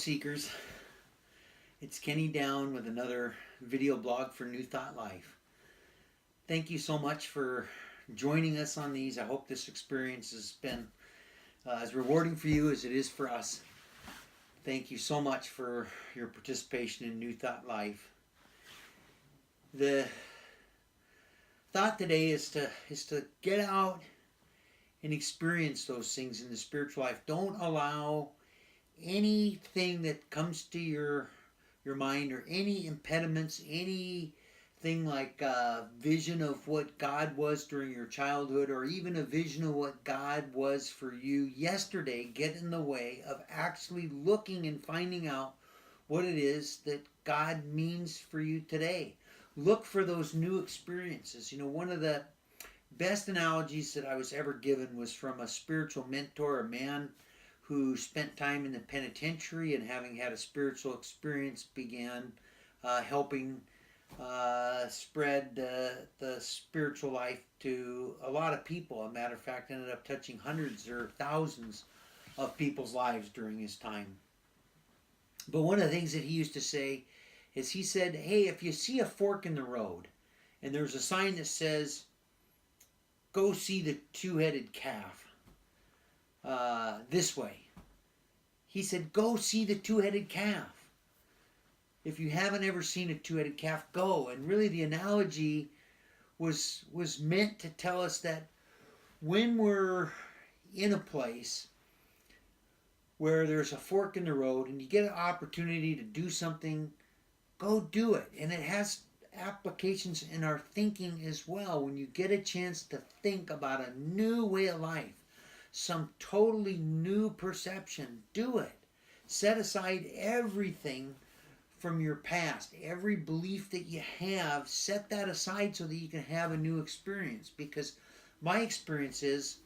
Seekers. It's Kenny Down with another video blog for New Thought Life. Thank you so much for joining us on these. I hope this experience has been as rewarding for you as it is for us. Thank you so much for your participation in New Thought Life. The thought today is to get out and experience those things in the spiritual life. Don't allow anything that comes to your mind, or any impediments, anything like a vision of what God was during your childhood, or even a vision of what God was for you yesterday, get in the way of actually looking and finding out what it is that God means for you today. Look for those new experiences. You know, one of the best analogies that I was ever given was from a spiritual mentor, a man who spent time in the penitentiary, and having had a spiritual experience began helping spread the spiritual life to a lot of people. A matter of fact, ended up touching hundreds or thousands of people's lives during his time. But one of the things that he used to say is, he said, hey, if you see a fork in the road and there's a sign that says, go see the two-headed calf, this way. He said, go see the two-headed calf. If you haven't ever seen a two-headed calf, go. And really the analogy was meant to tell us that when we're in a place where there's a fork in the road and you get an opportunity to do something, go do it. And it has applications in our thinking as well. When you get a chance to think about a new way of life, some totally new perception, do it. Set aside everything from your past, every belief that you have, set that aside so that you can have a new experience. Because my experience is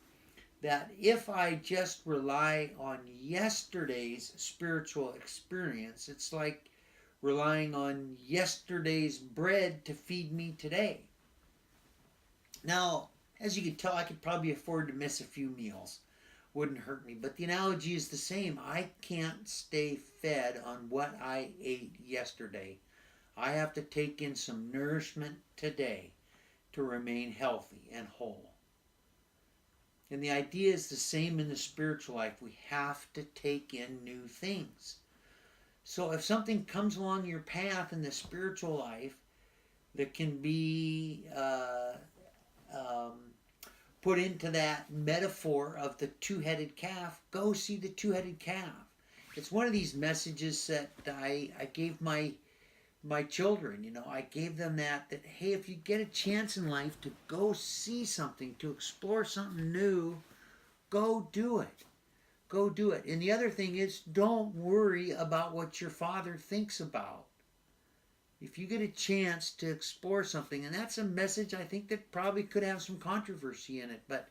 that if I just rely on yesterday's spiritual experience, it's like relying on yesterday's bread to feed me today. Now, as you can tell, I could probably afford to miss a few meals. Wouldn't hurt me. But the analogy is the same. I can't stay fed on what I ate yesterday. I have to take in some nourishment today to remain healthy and whole. And the idea is the same in the spiritual life. We have to take in new things. So if something comes along your path in the spiritual life that can be put into that metaphor of the two-headed calf, go see the two-headed calf. It's one of these messages that I gave my children. You know, I gave them that hey, if you get a chance in life to go see something, to explore something new, go do it. Go do it. And the other thing is, don't worry about what your father thinks about. If you get a chance to explore something, and that's a message I think that probably could have some controversy in it, but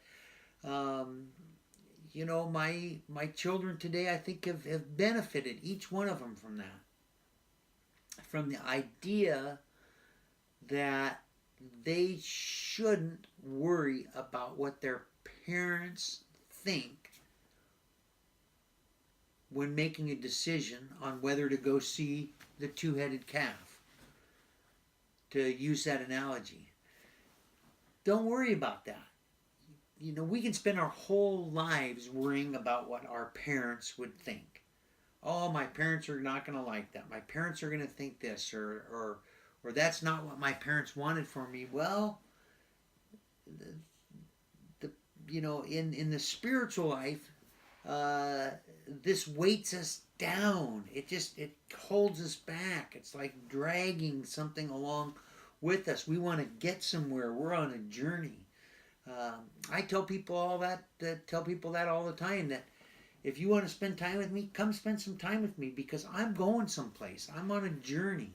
you know, my children today, I think have benefited, each one of them, from that. From the idea that they shouldn't worry about what their parents think when making a decision on whether to go see the two-headed calf. To use that analogy. Don't worry about that. You know, we can spend our whole lives worrying about what our parents would think. Oh, my parents are not going to like that. My parents are going to think this, or that's not what my parents wanted for me. Well, you know, in the spiritual life, this weights us down. It holds us back. It's like dragging something along with us. We want to get somewhere. We're on a journey. I tell people all that all the time, that if you want to spend time with me, come spend some time with me, because I'm going someplace. I'm on a journey.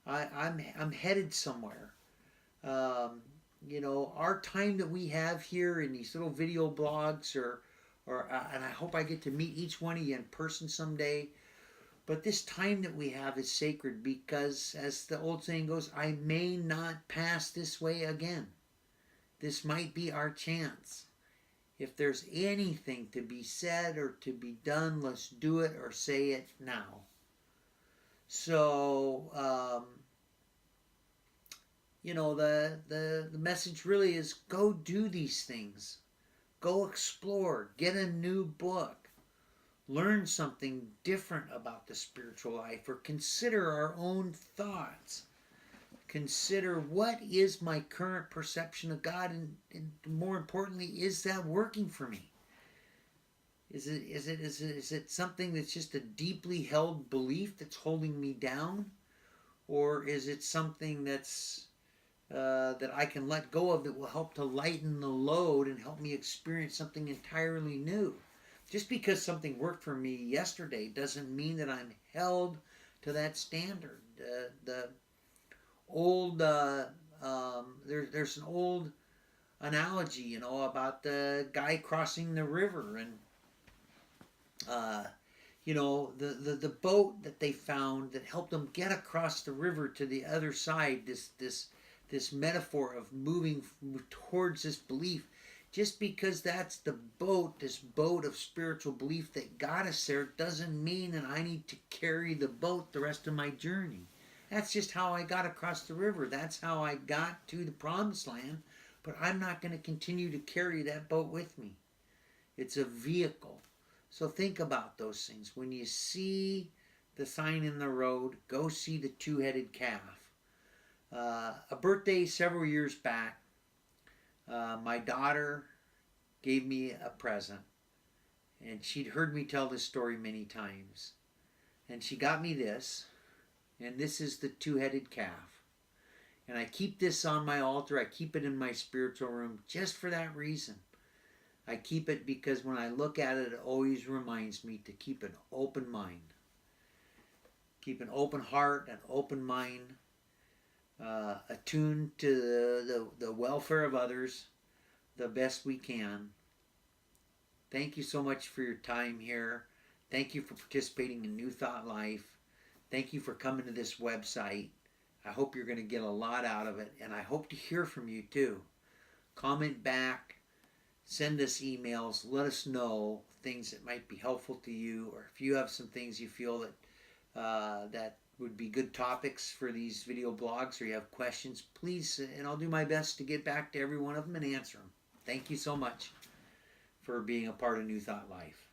I'm headed somewhere. You know, our time that we have here in these little video blogs, and I hope I get to meet each one of you in person someday. But this time that we have is sacred, because, as the old saying goes, I may not pass this way again. This might be our chance. If there's anything to be said or to be done, let's do it or say it now. So, the message really is go do these things. Go explore. Get a new book. Learn something different about the spiritual life, or consider our own thoughts. Consider, what is my current perception of God, and more importantly, is that working for me? Is it something that's just a deeply held belief that's holding me down, or is it something that's that I can let go of, that will help to lighten the load and help me experience something entirely new? Just because something worked for me yesterday doesn't mean that I'm held to that standard. The old there's an old analogy, about the guy crossing the river, and the boat that they found that helped them get across the river to the other side. This metaphor of moving towards this belief. Just because that's this boat of spiritual belief that got us there, doesn't mean that I need to carry the boat the rest of my journey. That's just how I got across the river. That's how I got to the promised land. But I'm not going to continue to carry that boat with me. It's a vehicle. So think about those things. When you see the sign in the road, go see the two-headed calf. A birthday several years back, my daughter gave me a present, and she'd heard me tell this story many times. And she got me this, and this is the two-headed calf. And I keep this on my altar. I keep it in my spiritual room just for that reason. I keep it because when I look at it, it always reminds me to keep an open mind. Keep an open heart, an open mind, attuned to the welfare of others the best we can. Thank you so much for your time here. Thank you for participating in New Thought Life. Thank you for coming to this website. I hope you're going to get a lot out of it, and I hope to hear from you too. Comment back, send us emails, let us know things that might be helpful to you, or if you have some things you feel that would be good topics for these video blogs, or you have questions, please, and I'll do my best to get back to every one of them and answer them. Thank you so much for being a part of New Thought Life.